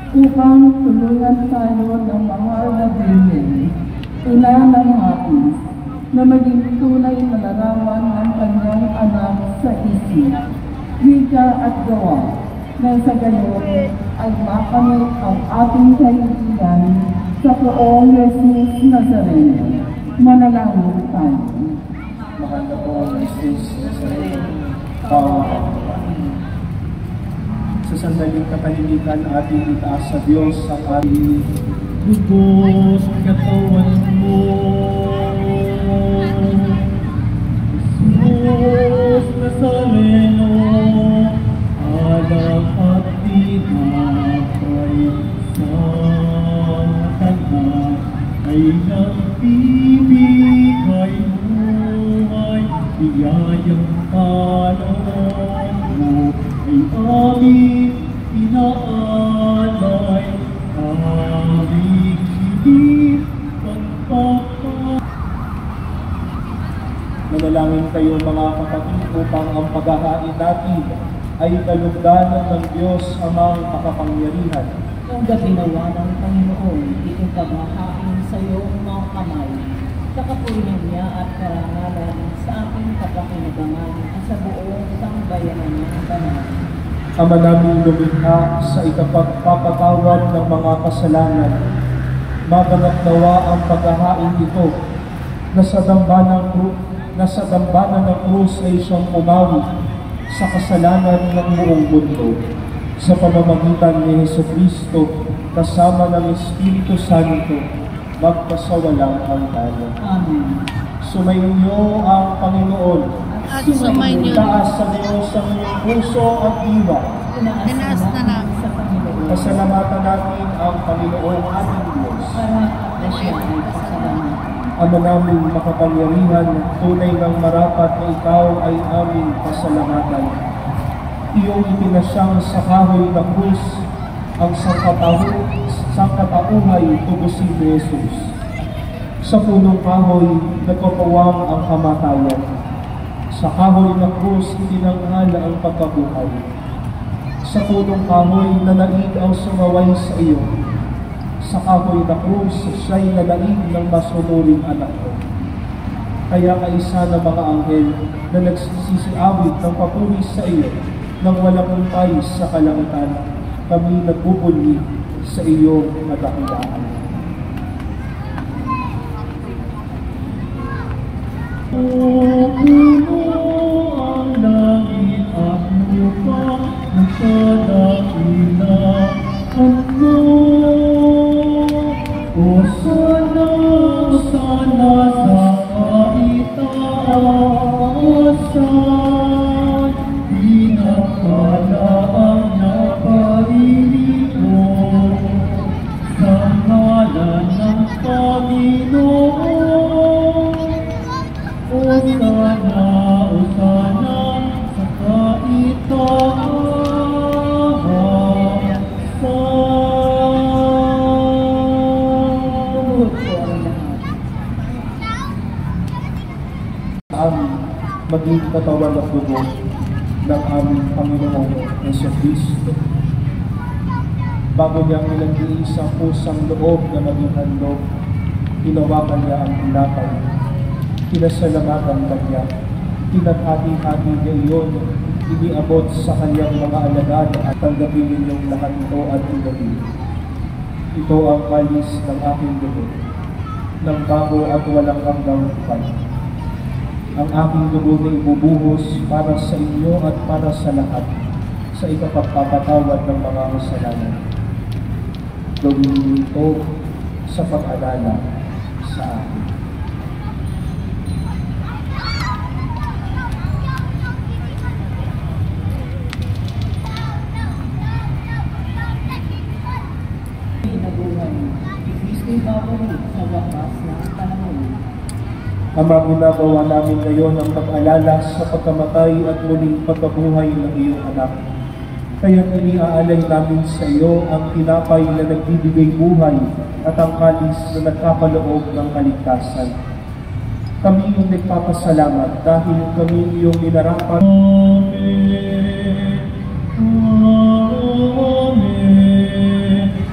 upang tulungan tayo ng mahal na Virgen, ina ng hapis, na maging tunay na larawan ng kanyang anak sa isip, wika at gawa, na sa gayon ay makamit ang ating kaibigan sa poong Jesus Nazareno. Manalangin tayo. Mahal na poong Jesus Nazareno, sa sandaling katahimikan ating itaas sa Diyos ang ating lubos katawan mo. Jesus Nazareno, alam at tinapay sa kanya ay nagbibigay buhay, biyayang kaloob mo ay aming inaalay, aming higit pagpapalagay. Manalangin kayo mga kapatid upang ang paghahain natin ay kalugdanan ng Diyos amang makapangyarihan. Ang gabinawa ng Panginoon, itong paghahain sa iyong mga kamay, kakapurihan niya at karangalan sa aking kapakinabangan at sa buong sambayanan ng banal. Ama naming lumikha sa ikapagpapatawad ng mga kasalanan, maganap nawa ang paghahain ito na sa dambana ng krus ay siyang umawi sa kasalanan ng buong mundo. Sa pamamagitan ni Jesucristo, kasama ng Espiritu Santo, magpasawalang hanggan. Amen. Sumainyo ang Panginoon. At sumainyo. Taas sa Diyos ang iyong puso at diwa. Tinaas na namin sa Panginoon. Pasalamatan natin ang Panginoon ating Diyos. Para na siya ay pasalamat. Ama naming makapangyarihan, tunay ng marapat na ikaw ay aming pasalamatan. Iyong ipinasyang sa kahoy na krus ang sangkatauhay tubusin ni Jesus. Sa punong kahoy, nagpapawang ang kamatayan. Sa kahoy na krus, itinanghal ang pagkabuhay. Sa punong kahoy, nanaig ang sumaway sa iyo. Sa kahoy na krus, siya'y nanaig ng masunuring anak ko. Kaya kaisa ng mga anghel na nagsisiawit ng papuri sa iyo, nang walang umpay sa kalangitan, kami nagbubuli sa iyong kadakilaan. Puno ang langit at lupa, nagkadakilaan mo. O sana sa kaitaasan, pinagpalaan na Panginoon, sa ngalan ng Panginoon. O sana sa kaitaasan. Maging katawan at dugo ng aming Panginoong Jesucristo. Bago niyang ilagay sa pusang loob na maging handog, hinawakan niya ang tinapay, pinasalamatan kanya, pinaghati-hati niya iyon, iniabot sa kanyang mga alagad at tanggapin ninyong lahat ito at ilabi. Ito ang kalis ng aking dugo, ng bago at walang hanggang hukay. Ang aking dugo na ibubuhos para sa inyo at para sa lahat sa ikapagpapatawad ng mga kasalanan. Gawin niyo ito sa pag-alala sa akin. Kristo'y babalik sa wakas ng panahon. Ama, ginagawa namin ngayon ang pag-alala sa pagkamatay at muling pagkabuhay ng iyong anak. Kaya't iniaalay namin sa iyo ang tinapay na nagbibigay buhay at ang kalis na nagkapaloob ng kaligtasan. Kami yung nagpapasalamat dahil kami iyong inarapan. Amen. Amen.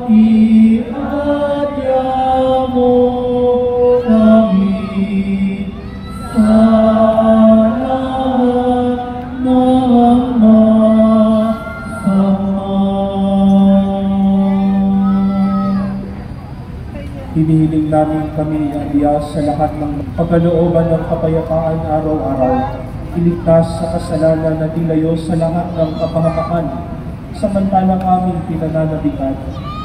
iadya mo kami sa lahat ng masama. Hinihiling namin kami iadya sa lahat ng pagkalooban ng kapayapaan araw-araw, iligtas sa kasalanan at ilayo sa lahat ng kapahamakan, samantalang aming pinananabikan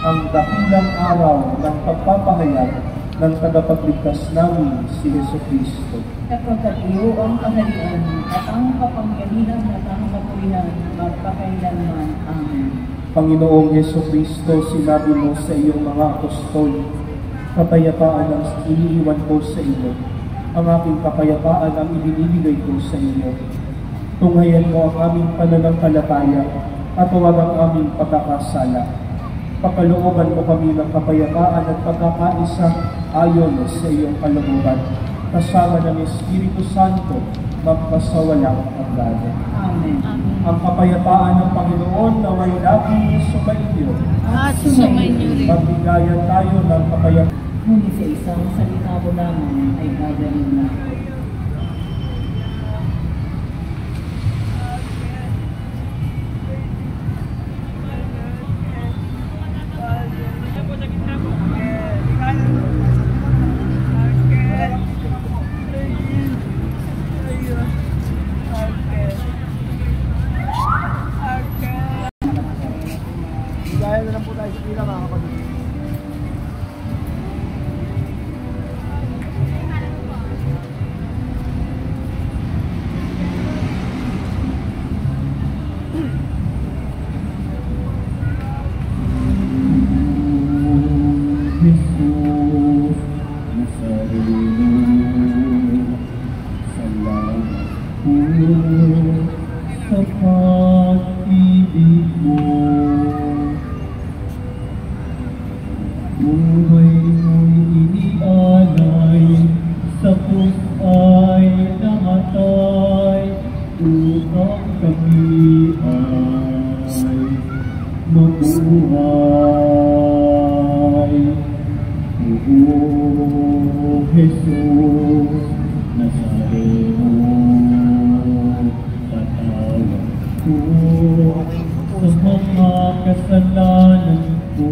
ang dakilang araw ng pagpapahayag ng tagapagligtas namin si Jesucristo. Sapagkat iyo ang kaharian at ang kapangyarihan at ang kapurihan magpakailanman. Amen. Panginoong Jesucristo, sinabi mo sa iyong mga apostol, kapayapaan ang iniiwan ko sa iyo. Ang aking kapayapaan ang ibinibigay ko sa iyo. Tunghayan mo ang aming pananampalataya at huwag ang aming pagkakasala. Pakalooban mo kami ng kapayapaan at pagkakaisa ayon sa iyong kalooban, kasama ng Espiritu Santo, magpasawalang hanggan. Amen. Ang kapayapaan ng Panginoon na may laging sumainyo. At sumainyo rin. Magbigayan tayo ng kapayapaan. Ngunit sa isang salita mo lamang ay gagaling na ako. Gaya na lang po tayo sa pila, mga kapatid. Jesus Nazareno, salamat po sa pag-ibig mo. Buhay mo'y inialay, sa krus ay namatay, upang kami ay mabuhay. O Jesus Nazareno, patawad ko sa mga kasalanan ko.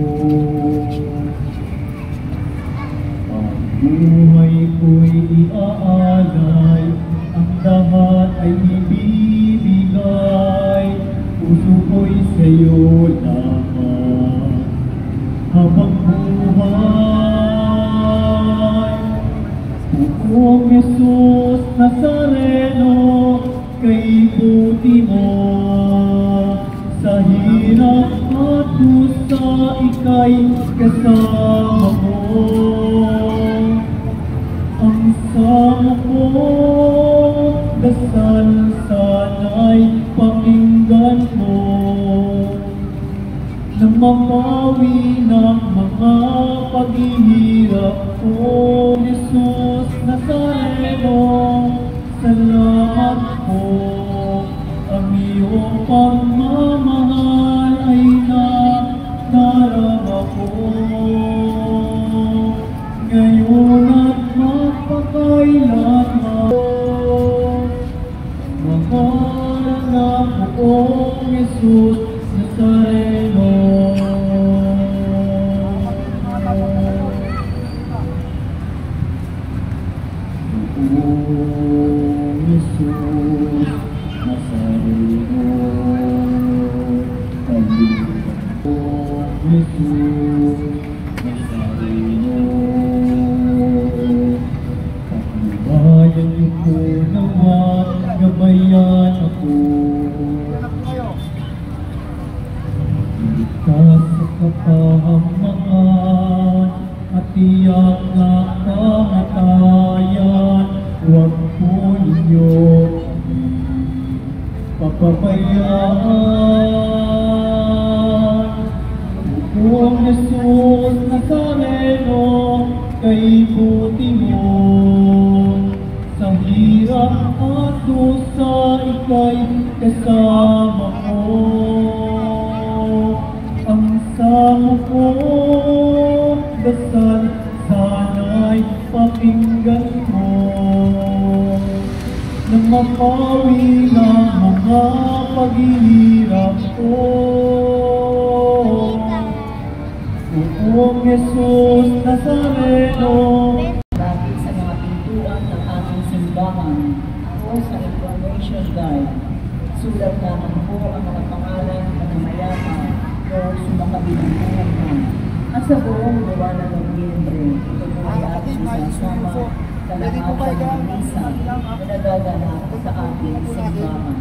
Ang buhay ko'y iaalay, ang lahat ay ibibigay, puso ko'y sa'yo lamang habang buhay. Buong Jesus Nazareno, kay buti mo, sa hirap at dusa ika'y kasama mo. Ang sama ko, dasal sana'y pakinggan mo, na mamawi ng mga paghihirap ko. Jesus Nazareno, salamat po. Ang iyong pagmamahal ay nadarama ko. Ngayon at magpakailanman, mahalang na poong Jesus Nazareno. Poong Jesus Nazareno, pag-ibig poong Jesus Nazareno, pagbayan niyo po nawa, gabayan ako. Iligtas sa kapahamaan at tiyak na kamatayan, huwag po ninyo kami papabayaan. Buong Jesus Nazareno, kay buti mo, sa hirap at dusa ika'y kasama ko. Ang Ako po'y dasal, sana'y pakinggan mo nang mapawi ng mga paghihirap ko. Buong Jesus Nazareno, Dahil sa mga pintuan ng ating simbahan o sa information guide, sulat naman po ang mga pangalan ng mga mayaman o sumakabilang buhay at sa buong gawa ng Nobyembre, ito po ay ating isasama kalahatan ng misa na nagaganap sa ating simbahan.